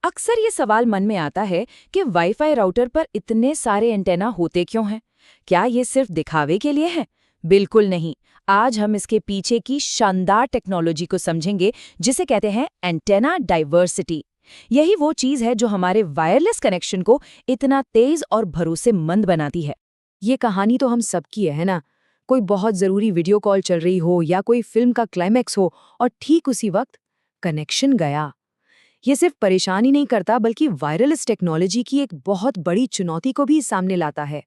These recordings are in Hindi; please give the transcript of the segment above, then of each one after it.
अक्सर ये सवाल मन में आता है कि वाईफाई राउटर पर इतने सारे एंटेना होते क्यों हैं? क्या ये सिर्फ दिखावे के लिए है? बिल्कुल नहीं। आज हम इसके पीछे की शानदार टेक्नोलॉजी को समझेंगे, जिसे कहते हैं एंटेना डाइवर्सिटी। यही वो चीज है जो हमारे वायरलेस कनेक्शन को इतना तेज और भरोसेमंद बनाती है। ये कहानी तो हम सबकी है ना? कोई बहुत ज़रूरी वीडियो कॉल चल रही हो या कोई फिल्म का क्लाइमैक्स हो और ठीक उसी वक्त कनेक्शन गया। ये सिर्फ परेशान ही नहीं करता बल्कि वायरलेस टेक्नोलॉजी की एक बहुत बड़ी चुनौती को भी सामने लाता है।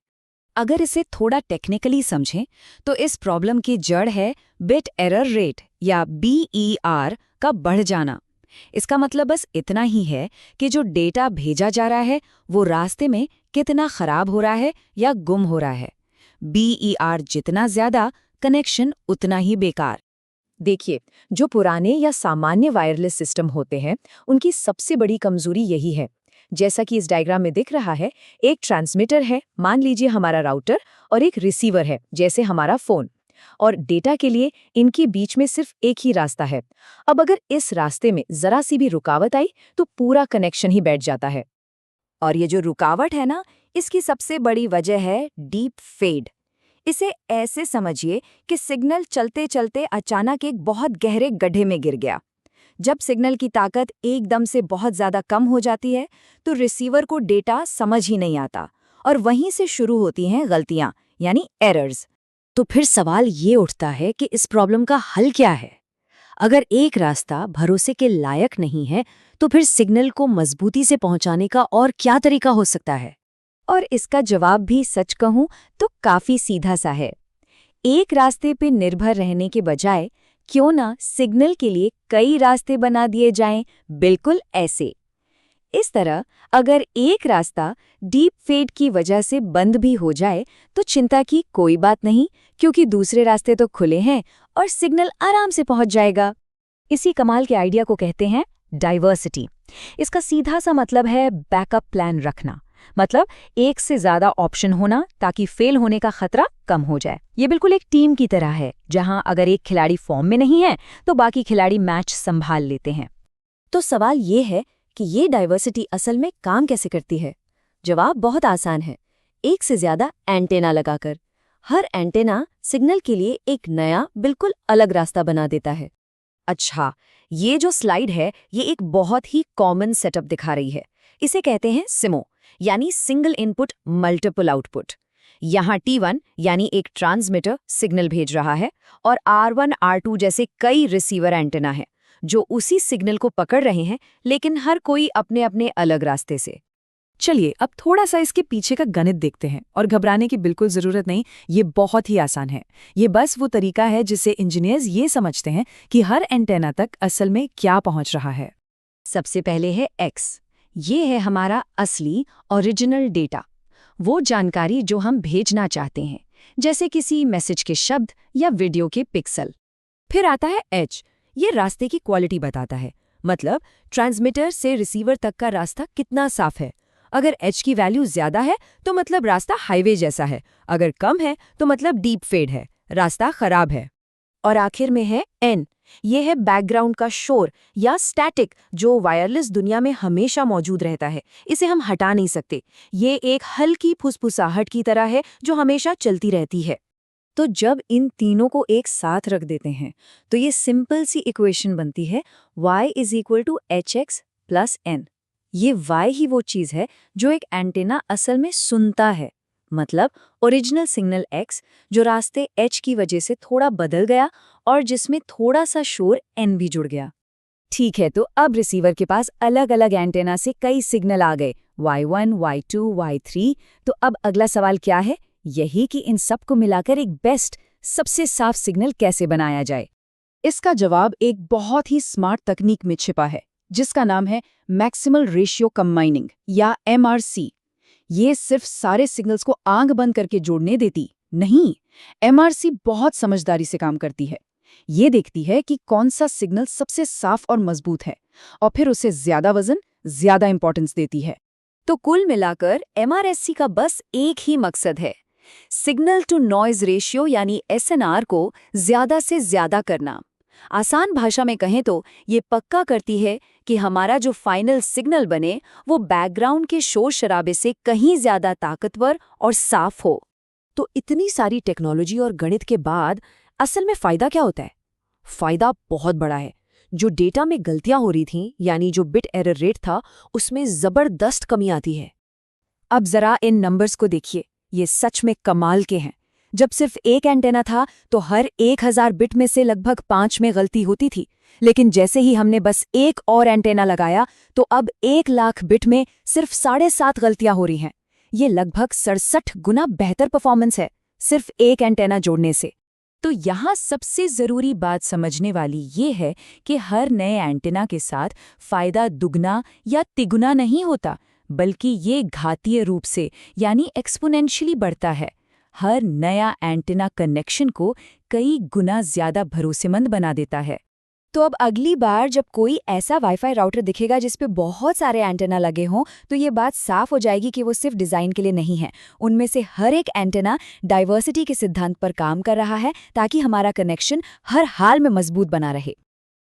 अगर इसे थोड़ा टेक्निकली समझें तो इस प्रॉब्लम की जड़ है बिट एरर रेट या BER का बढ़ जाना। इसका मतलब बस इतना ही है कि जो डेटा भेजा जा रहा है वो रास्ते में कितना खराब हो रहा है या गुम हो रहा है। BER जितना ज्यादा, कनेक्शन उतना ही बेकार। देखिए, जो पुराने या सामान्य वायरलेस सिस्टम होते हैं, उनकी सबसे बड़ी कमजोरी यही है। जैसा कि इस डायग्राम में दिख रहा है, एक ट्रांसमीटर है, मान लीजिए हमारा राउटर, और एक रिसीवर है, जैसे हमारा फोन। और डेटा के लिए इनके बीच में सिर्फ एक ही रास्ता है। अब अगर इस रास्ते में जरा सी भी रुकावट आई तो पूरा कनेक्शन ही बैठ जाता है। और ये जो रुकावट है ना, इसकी सबसे बड़ी वजह है डीप फेड। इसे ऐसे समझिए कि सिग्नल चलते चलते अचानक एक बहुत गहरे गड्ढे में गिर गया। जब सिग्नल की ताकत एकदम से बहुत ज्यादा कम हो जाती है तो रिसीवर को डेटा समझ ही नहीं आता, और वहीं से शुरू होती हैं गलतियां, यानी एरर्स। तो फिर सवाल ये उठता है कि इस प्रॉब्लम का हल क्या है? अगर एक रास्ता भरोसे के लायक नहीं है, तो फिर सिग्नल को मजबूती से पहुंचाने का और क्या तरीका हो सकता है? और इसका जवाब भी सच कहूं तो काफी सीधा सा है। एक रास्ते पे निर्भर रहने के बजाय क्यों ना सिग्नल के लिए कई रास्ते बना दिए जाएं, बिल्कुल ऐसे। इस तरह अगर एक रास्ता डीप फेड की वजह से बंद भी हो जाए तो चिंता की कोई बात नहीं, क्योंकि दूसरे रास्ते तो खुले हैं और सिग्नल आराम से पहुंच जाएगा। इसी कमाल के आइडिया को कहते हैं डाइवर्सिटी। इसका सीधा सा मतलब है बैकअप प्लान रखना। मतलब एक से ज्यादा ऑप्शन होना ताकि फेल होने का खतरा कम हो जाए। ये बिल्कुल एक टीम की तरह है, जहां अगर एक खिलाड़ी फॉर्म में नहीं है तो बाकी खिलाड़ी मैच संभाल लेते हैं। तो सवाल ये है कि ये डाइवर्सिटी असल में काम कैसे करती है? जवाब बहुत आसान है, एक से ज्यादा एंटेना लगाकर। हर एंटेना सिग्नल के लिए एक नया, बिल्कुल अलग रास्ता बना देता है। अच्छा, ये जो स्लाइड है ये एक बहुत ही कॉमन सेटअप दिखा रही है। इसे कहते हैं सिमो, यानी सिंगल इनपुट मल्टीपल आउटपुट। यहाँ T1 यानी एक ट्रांसमीटर सिग्नल भेज रहा है और R1, R2 जैसे कई रिसीवर एंटेना हैं जो उसी सिग्नल को पकड़ रहे हैं, लेकिन हर कोई अपने अपने अलग रास्ते से। चलिए अब थोड़ा सा इसके पीछे का गणित देखते हैं, और घबराने की बिल्कुल जरूरत नहीं, ये बहुत ही आसान है। ये बस वो तरीका है जिससे इंजीनियर्स ये समझते हैं कि हर एंटेना तक असल में क्या पहुंच रहा है। सबसे पहले है X। ये है हमारा असली ओरिजिनल डेटा, वो जानकारी जो हम भेजना चाहते हैं, जैसे किसी मैसेज के शब्द या वीडियो के पिक्सल। फिर आता है H। ये रास्ते की क्वालिटी बताता है, मतलब ट्रांसमीटर से रिसीवर तक का रास्ता कितना साफ है। अगर H की वैल्यू ज्यादा है तो मतलब रास्ता हाईवे जैसा है, अगर कम है तो मतलब डीप फेड है, रास्ता खराब है। और आखिर में है N। ये है बैकग्राउंड का शोर या स्टैटिक, जो वायरलेस दुनिया में हमेशा मौजूद रहता है। इसे हम हटा नहीं सकते। ये एक हल्की फुसफुसाहट की तरह है जो हमेशा चलती रहती है। तो जब इन तीनों को एक साथ रख देते हैं तो ये सिंपल सी इक्वेशन बनती है y = hx + n। ये y ही वो चीज़ है जो एक एंटेना असल में सुनता है, मतलब ओरिजिनल सिग्नल x जो रास्ते h की वजह से थोड़ा बदल गया और जिसमें थोड़ा सा शोर n भी जुड़ गया। ठीक है, तो अब रिसीवर के पास अलग अलग एंटेना से कई सिग्नल आ गए, Y1, Y2, Y3। तो अब अगला सवाल क्या है? यही कि इन सब को मिलाकर एक बेस्ट, सबसे साफ सिग्नल कैसे बनाया जाए। इसका जवाब एक बहुत ही स्मार्ट तकनीक में छिपा है, जिसका नाम है मैक्सिमल रेशियो कंबाइनिंग या MRC। ये सिर्फ सारे सिग्नल्स को आंख बंद करके जोड़ने देती नहीं। MRC बहुत समझदारी से काम करती है। ये देखती है कि कौन सा सिग्नल सबसे साफ और मजबूत है, और फिर उसे ज्यादा वजन, ज्यादा इंपॉर्टेंस देती है। तो कुल मिलाकर MRSC का बस एक ही मकसद है, सिग्नल टू नॉइज रेशियो यानी SNR को ज्यादा से ज्यादा करना। आसान भाषा में कहें तो ये पक्का करती है कि हमारा जो फाइनल सिग्नल बने वो बैकग्राउंड के शोर शराबे से कहीं ज्यादा ताकतवर और साफ हो। तो इतनी सारी टेक्नोलॉजी और गणित के बाद असल में फ़ायदा क्या होता है? फ़ायदा बहुत बड़ा है। जो डेटा में गलतियां हो रही थीं, यानी जो बिट एरर रेट था, उसमें ज़बरदस्त कमी आती है। अब जरा इन नंबर्स को देखिए, ये सच में कमाल के हैं। जब सिर्फ एक एंटेना था तो हर 1000 बिट में से लगभग 5 में गलती होती थी, लेकिन जैसे ही हमने बस एक और एंटेना लगाया तो अब 1,00,000 बिट में सिर्फ 7.5 गलतियां हो रही हैं। ये लगभग 67 गुना बेहतर परफॉर्मेंस है सिर्फ एक एंटेना जोड़ने से। तो यहाँ सबसे ज़रूरी बात समझने वाली ये है कि हर नए एंटेना के साथ फ़ायदा दुगना या तिगुना नहीं होता, बल्कि ये घातीय रूप से यानी एक्सपोनेंशियली बढ़ता है। हर नया एंटेना कनेक्शन को कई गुना ज़्यादा भरोसेमंद बना देता है। तो अब अगली बार जब कोई ऐसा वाईफाई राउटर दिखेगा जिस पे बहुत सारे एंटेना लगे हों, तो ये बात साफ हो जाएगी कि वो सिर्फ डिज़ाइन के लिए नहीं है। उनमें से हर एक एंटेना डाइवर्सिटी के सिद्धांत पर काम कर रहा है ताकि हमारा कनेक्शन हर हाल में मजबूत बना रहे।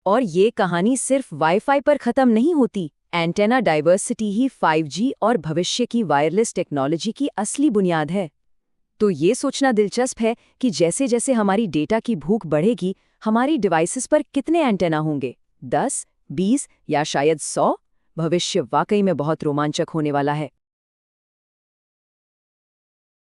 और ये कहानी सिर्फ वाईफाई पर ख़त्म नहीं होती। एंटेना डाइवर्सिटी ही 5G और भविष्य की वायरलेस टेक्नोलॉजी की असली बुनियाद है। तो ये सोचना दिलचस्प है कि जैसे जैसे हमारी डेटा की भूख बढ़ेगी, हमारी डिवाइसेस पर कितने एंटेना होंगे? 10, 20 या शायद 100? भविष्य वाकई में बहुत रोमांचक होने वाला है।